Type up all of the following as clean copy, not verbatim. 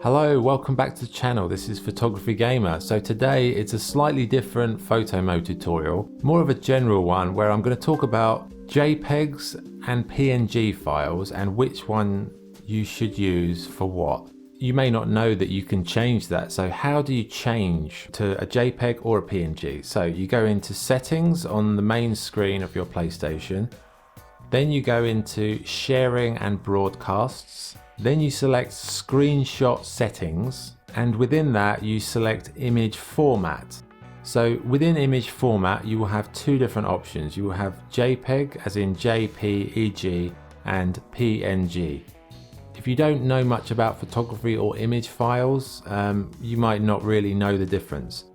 Hello, welcome back to the channel. This is Photography Gamer. So today it's a slightly different photo mode tutorial, more of a general one where I'm going to talk about JPEGs and PNG files and which one you should use for what. You may not know that you can change that. So how do you change to a JPEG or a PNG? So you go into settings on the main screen of your PlayStation. Then you go into sharing and broadcasts. Then you select screenshot settings, and within that you select image format. So within image format you will have two different options. You will have JPEG as in JPEG and PNG. If you don't know much about photography or image files, you might not really know the difference.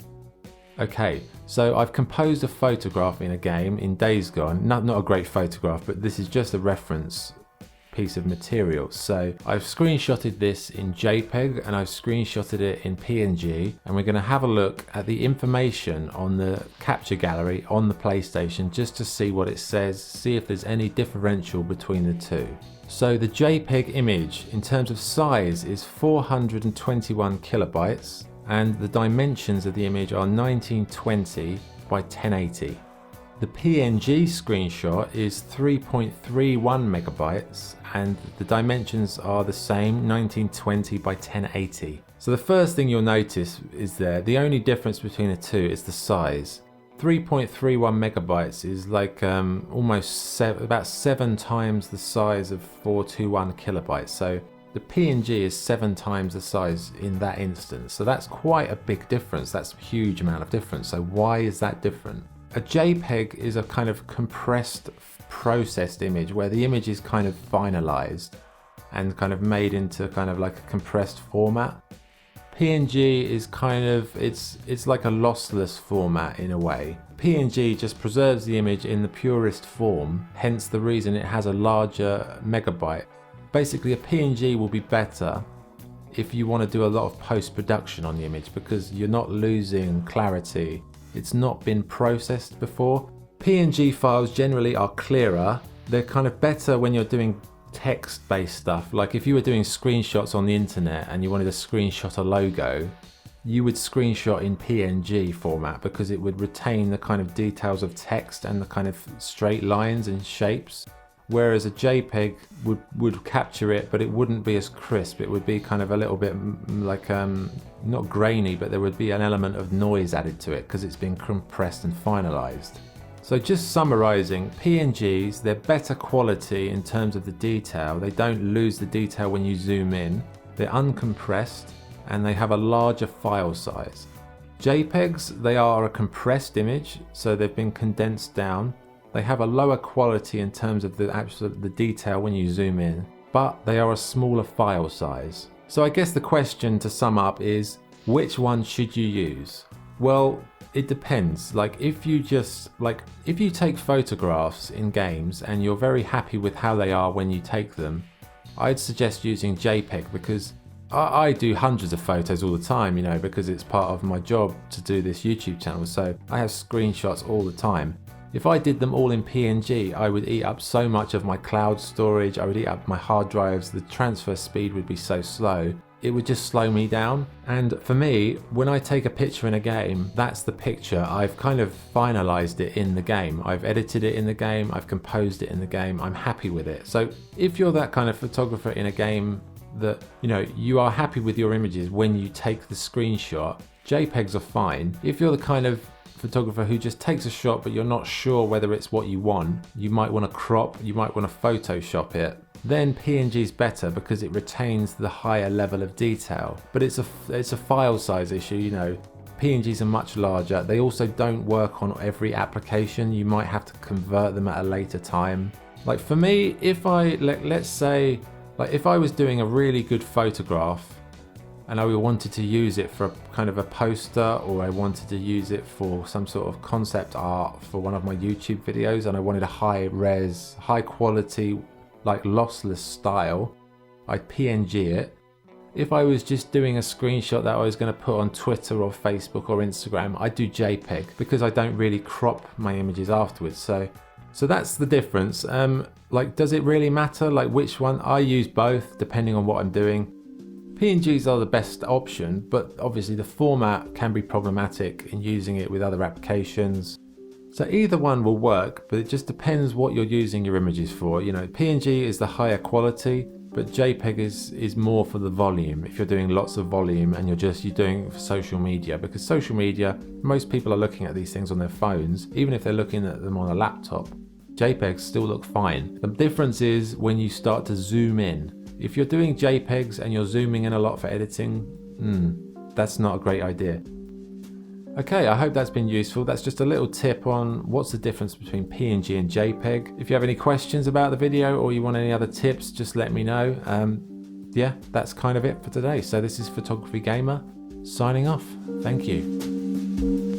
Okay, so I've composed a photograph in a game in Days Gone. Not a great photograph, but this is just a reference piece of material. So I've screenshotted this in JPEG and I've screenshotted it in PNG, and we're going to have a look at the information on the capture gallery on the PlayStation just to see what it says, see if there's any differential between the two. So the JPEG image in terms of size is 421 kilobytes and the dimensions of the image are 1920 by 1080. The PNG screenshot is 3.31 megabytes and the dimensions are the same, 1920 by 1080. So the first thing you'll notice is the only difference between the two is the size. 3.31 megabytes is like about 7 times the size of 421 kilobytes. So the PNG is 7 times the size in that instance. So that's quite a big difference. That's a huge amount of difference. So why is that different? A JPEG is a kind of compressed, processed image where the image is kind of finalized and kind of made into kind of like a compressed format. PNG is kind of, it's like a lossless format in a way. PNG just preserves the image in the purest form, hence the reason it has a larger megabyte. Basically a PNG will be better if you want to do a lot of post-production on the image because you're not losing clarity. It's not been processed before. PNG files generally are clearer. They're kind of better when you're doing text-based stuff. Like if you were doing screenshots on the internet and you wanted to screenshot a logo, you would screenshot in PNG format because it would retain the kind of details of text and the kind of straight lines and shapes. Whereas a JPEG would capture it, but it wouldn't be as crisp. It would be kind of a little bit like, not grainy, but there would be an element of noise added to it because it's been compressed and finalized. So just summarizing, PNGs, they're better quality in terms of the detail. They don't lose the detail when you zoom in. They're uncompressed and they have a larger file size. JPEGs, they are a compressed image, so they've been condensed down. They have a lower quality in terms of the detail when you zoom in, but they are a smaller file size. So I guess the question to sum up is, which one should you use? Well, it depends. Like if you take photographs in games and you're very happy with how they are when you take them, I'd suggest using JPEG because I do hundreds of photos all the time, you know, because it's part of my job to do this YouTube channel. So I have screenshots all the time. If I did them all in PNG, I would eat up so much of my cloud storage, I would eat up my hard drives, the transfer speed would be so slow, it would just slow me down. And for me, when I take a picture in a game, that's the picture. I've kind of finalized it in the game. I've edited it in the game, I've composed it in the game, I'm happy with it. So if you're that kind of photographer in a game that, you know, you are happy with your images when you take the screenshot, JPEGs are fine. If you're the kind of photographer who just takes a shot but you're not sure whether it's what you want, you might want to crop, you might want to Photoshop it, then PNG is better because it retains the higher level of detail. But it's a file size issue, you know. PNGs are much larger. They also don't work on every application. You might have to convert them at a later time. Like for me, if let's say if I was doing a really good photograph and I wanted to use it for kind of a poster, or I wanted to use it for some sort of concept art for one of my YouTube videos, and I wanted a high res, high quality, like lossless style, I'd PNG it. If I was just doing a screenshot that I was going to put on Twitter or Facebook or Instagram, I'd do JPEG because I don't really crop my images afterwards. So that's the difference. Like, does it really matter like which one? I use both depending on what I'm doing. PNGs are the best option, but obviously the format can be problematic in using it with other applications. So either one will work, but it just depends what you're using your images for. You know, PNG is the higher quality, but JPEG is more for the volume. If you're doing lots of volume and you're doing it for social media, because social media, most people are looking at these things on their phones, even if they're looking at them on a laptop. JPEGs still look fine. The difference is when you start to zoom in. If you're doing JPEGs and you're zooming in a lot for editing, that's not a great idea. Okay, I hope that's been useful. That's just a little tip on what's the difference between PNG and JPEG. If you have any questions about the video or you want any other tips, just let me know. Yeah, that's kind of it for today. So this is Photography Gamer signing off. Thank you.